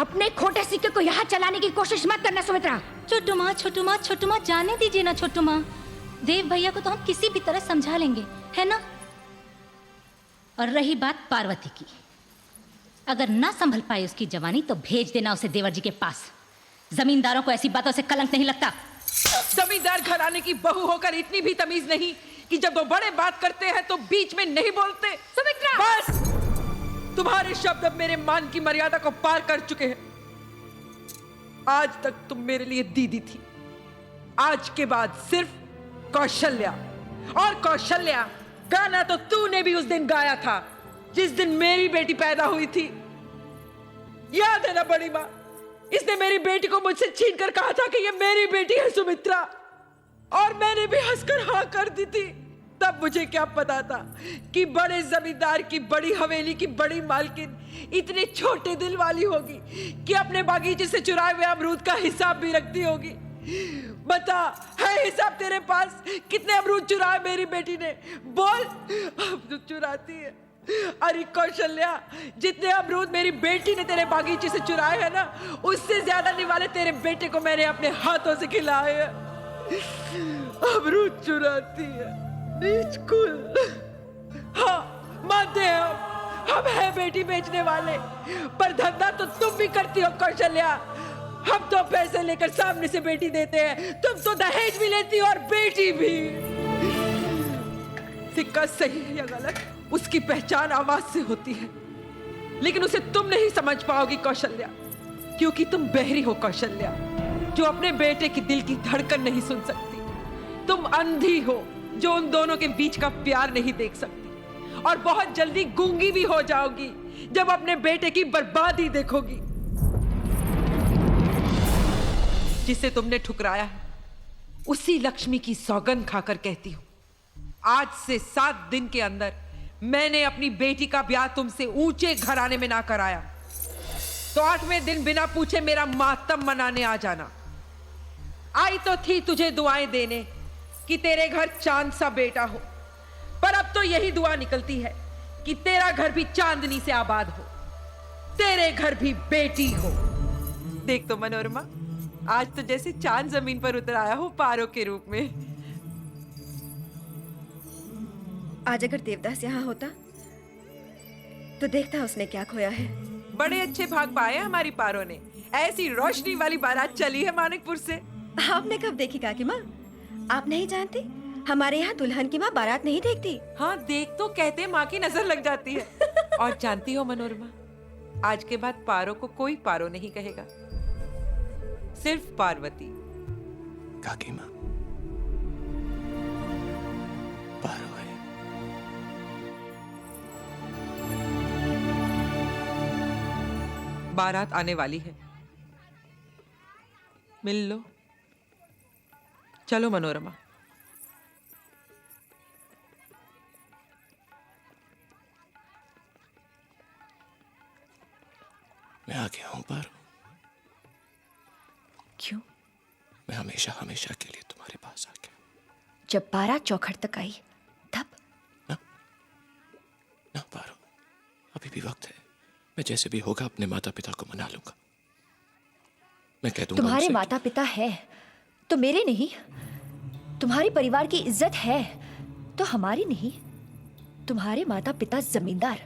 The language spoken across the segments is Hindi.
अपने खोटे सिक्के को यहाँ चलाने की कोशिश मत करना सुमित्रा। छोटू माँ जाने दीजिए ना छोटू माँ। देव भैया को तो हम किसी भी तरह समझा लेंगे, है ना? और रही बात पार्वती की, अगर ना संभल पाए उसकी जवानी तो भेज देना उसे देवर जी के पास। जमींदारों को ऐसी बातों से कलंक नहीं लगता। जमींदार घराने की बहू होकर इतनी भी तमीज नहीं कि जब वो बड़े बात करते हैं तो बीच में नहीं बोलते। सुमित्रा! बस! तुम्हारे शब्द अब मेरे मान की मर्यादा को पार कर चुके हैं। आज तक तुम मेरे लिए दीदी थी, आज के बाद सिर्फ कौशल्या। और कौशल्या गाना तो तूने भी उस दिन गाया था जिस दिन मेरी बेटी पैदा हुई थी। याद है ना बड़ी माँ? इसने मेरी बेटी को मुझसे छीन कर कहा था कि ये मेरी बेटी है सुमित्रा, और मैंने भी हंसकर हाँ कर दी थी। तब मुझे क्या पता था कि बड़े जमींदार की बड़ी हवेली की बड़ी मालकिन इतनी छोटे दिल वाली होगी कि अपने बागीचे से चुराए हुए अमरूद का हिसाब भी रखती होगी। बता, है हिसाब तेरे पास? कितने अमरूद चुराए मेरी बेटी ने? बोल। अमरूद चुराती है? अरे कौशल्या, जितने अमरूद मेरी बेटी ने तेरे बागीचे से चुराए हैं ना, उससे ज्यादा निवाले तेरे बेटे को मैंने अपने हाथों से खिलाए हैं। अमरूद चुराती है, नीचकुल। हाँ, मानते हैं हम हैं बेटी बेचने वाले, पर धंधा तो तुम भी करती हो कौशल्या। हम तो पैसे लेकर सामने से बेटी देते हैं, तुम तो दहेज भी लेती हो और बेटी भी। सिक्का सही है या गलत, उसकी पहचान आवाज से होती है, लेकिन उसे तुम नहीं समझ पाओगी कौशल्या, क्योंकि तुम बहरी हो कौशल्या, जो अपने बेटे की दिल की धड़कन नहीं सुन सकती। तुम अंधी हो जो उन दोनों के बीच का प्यार नहीं देख सकती, और बहुत जल्दी गूंगी भी हो जाओगी जब अपने बेटे की बर्बादी देखोगी। जिसे तुमने ठुकराया है, उसी लक्ष्मी की सौगंध खाकर कहती हूं, आज से 7 दिन के अंदर मैंने अपनी बेटी का ब्याह तुमसे ऊंचे घराने में ना कराया तो 8वें दिन बिना पूछे मेरा मातम मनाने आ जाना। आई तो थी तुझे दुआएं देने कि तेरे घर चांद सा बेटा हो, पर अब तो यही दुआ निकलती है कि तेरा घर भी चांदनी से आबाद हो, तेरे घर भी बेटी हो। देख तो मनोरमा, आज तो जैसे चांद जमीन पर उतर आया हो पारो के रूप में। आज अगर देवदास यहाँ होता तो देखता उसने क्या खोया है। बड़े अच्छे भाग पाए हमारी पारो ने, ऐसी रोशनी वाली बारात चली है मानिकपुर से। आपने कब देखी काकी माँ? आप नहीं जानती, हमारे यहाँ दुल्हन की माँ बारात नहीं देखती। हाँ, देख तो कहते माँ की नजर लग जाती है। और जानती हो मनोरमा, आज के बाद पारो को कोई पारो नहीं कहेगा, सिर्फ पार्वती। काकी माँ, पारो है। बारात आने वाली है, मिल लो। चलो मनोरमा। मैं आ गया हूं पारो। क्यों? मैं हमेशा हमेशा के लिए तुम्हारे पास आ गया। जब बारात चौखट तक आई तब? ना पारो, अभी भी वक्त है। मैं जैसे भी होगा अपने माता पिता को मना लूंगा। मैं कह दूंगा तुम्हारे उनसे माता पिता है तो मेरे नहीं। तुम्हारे परिवार की इज्जत है तो हमारी नहीं। तुम्हारे माता पिता जमींदार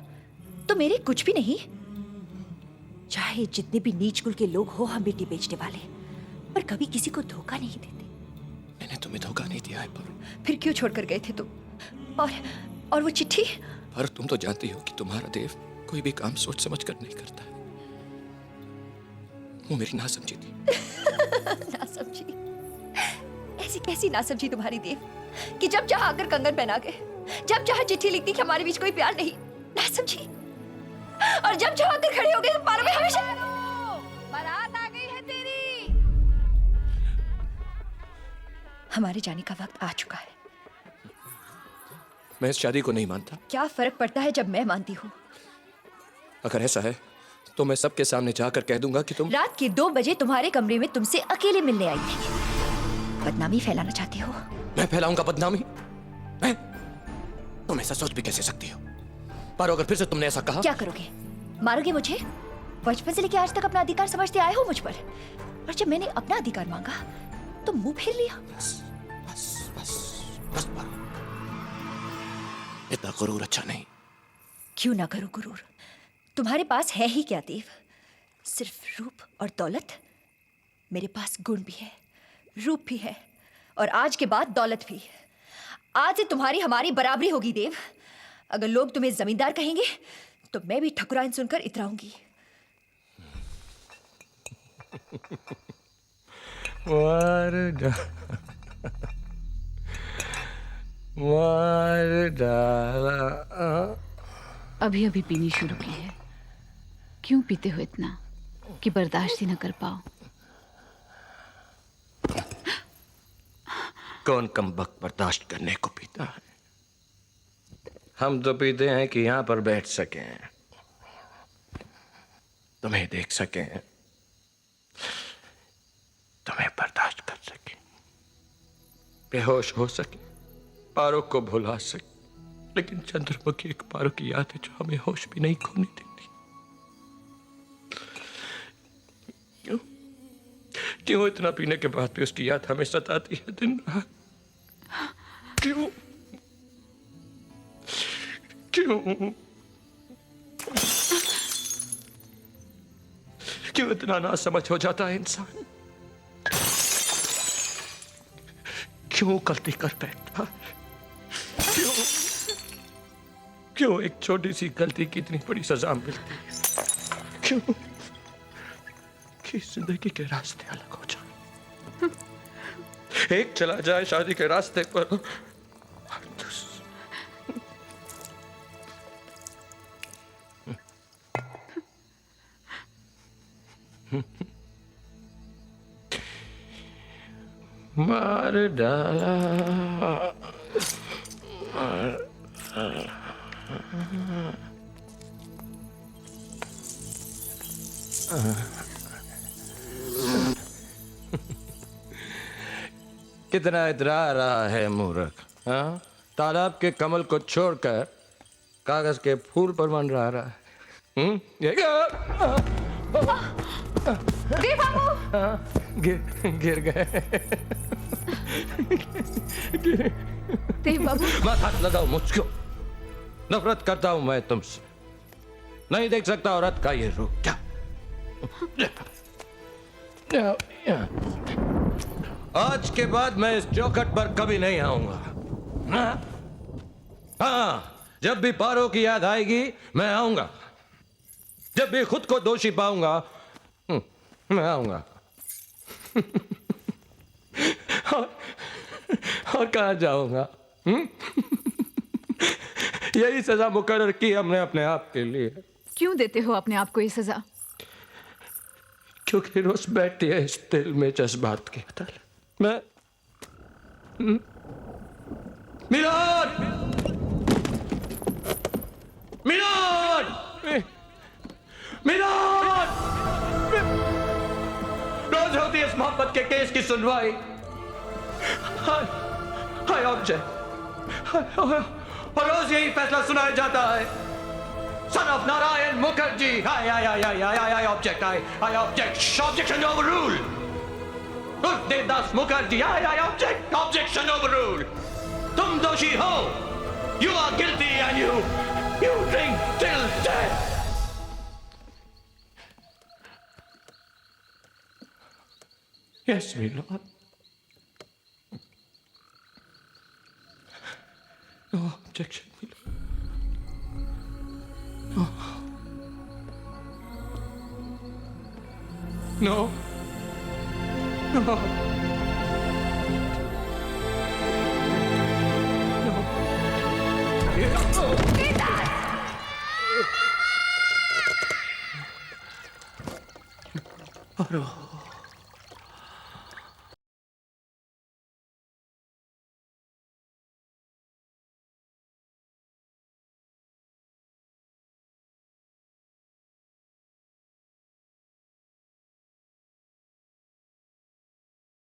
तो मेरे कुछ भी नहीं। चाहे जितने भी नीच कुल के लोग हो हम बेटी बेचने वाले, पर कभी किसी को धोखा नहीं देते। मैंने तुम्हें धोखा नहीं दिया है पारो। फिर क्यों छोड़कर गए थे तुम? और वो चिट्ठी? पारो, तुम तो जानती हो कि तुम्हारा देव कोई भी काम सोच समझ कर नहीं करता है। वो मेरी नासमझी थी। नासमझी? ऐसी कैसी नासमझी तुम्हारी देव कि जब जहां आकर कंगन पहना के, जब जहां चिट्ठी लिखती कि हमारे बीच कोई प्यार नहीं। नासमझी। और जब जहां आकर खड़े हो गए तो पारो में हमेशा बारात आ गई है तेरी। हमारे जाने का वक्त आ चुका है। मैं इस शादी को नहीं मानता। क्या फर्क पड़ता है जब मैं मानती हूँ? अगर ऐसा है तो मैं सबके सामने जाकर कह दूंगा कि तुम रात के 2 बजे तुम्हारे कमरे में तुमसे अकेले मिलने आई थी। बदनामी फैलाना चाहती हो? मैं फैलाऊंगा बदनामी? मैं? तुम ऐसा सोच भी कैसे सकती हो? पर अगर फिर से तुमने ऐसा कहा। क्या करोगे? मारोगे मुझे? बचपन से लेके आज तक अपना अधिकार समझते आए हो मुझ पर, और जब मैंने अपना अधिकार मांगा तो मुंह फेर लिया। बस बस बस बस पारो, इतना गुरूर अच्छा नहीं। क्यों ना करूं गुरूर? तुम्हारे पास है ही क्या देव? सिर्फ रूप और दौलत? मेरे पास गुण भी है, रूप भी है, और आज के बाद दौलत भी। आज से तुम्हारी हमारी बराबरी होगी देव। अगर लोग तुम्हें जमींदार कहेंगे तो मैं भी ठकुराइन सुनकर इतराऊंगी। अभी अभी पीनी शुरू की है, क्यों पीते हो इतना कि बर्दाश्त ही न कर पाओ? कौन कमबख्त बर्दाश्त करने को पीता है? हम तो पीते हैं कि यहां पर बैठ सकें, तुम्हें देख सकें, तुम्हें बर्दाश्त कर सकें, बेहोश हो सके, पारो को भुला सके। लेकिन चंद्रमुखी एक पारो की याद है जो हमें होश भी नहीं खोने देती। क्यों क्यों इतना पीने के बाद भी उसकी याद हमें सताती है दिन रात? क्यों क्यों क्यों इतना नासमझ हो जाता है इंसान? क्यों गलती कर बैठता है? क्यों क्यों एक छोटी सी गलती की इतनी बड़ी सजा मिलती है? क्यों कि जिंदगी के रास्ते अलग हो जाए, एक चला जाए शादी के रास्ते पर और मार डाला कितना इतरा रहा है मूर्ख, हाँ? तालाब के कमल को छोड़कर कागज के फूल पर मन रहा है। गिर गए। देव बाबू, मत हाथ लगाओ मुझको, नफरत करता हूं मैं तुमसे। नहीं देख सकता औरत का ये रूप क्या? आज के बाद मैं इस चौखट पर कभी नहीं आऊंगा। हाँ, जब भी पारो की याद आएगी मैं आऊंगा, जब भी खुद को दोषी पाऊंगा मैं आऊंगा। और कहां जाऊंगा? यही सजा मुकर्रर की हमने अपने आप के लिए। क्यों देते हो अपने आप को ये सजा? क्योंकि रोज बैठती है इस दिल में जज्बात की अदालत। मैं मिलाद मिलाद मिलाद रोज होती है इस मोहब्बत के केस की सुनवाई। हाय ऑब्जेक्ट, और रोज यही फैसला सुनाया जाता है। Son of Narayan Mukherjee, I object, I object, objection overruled. Devdas Mukherjee, I object, objection overruled. तुम दोषी हो, you are guilty and you drink till death. Yes, my lord. No objection, my lord. No. No. No.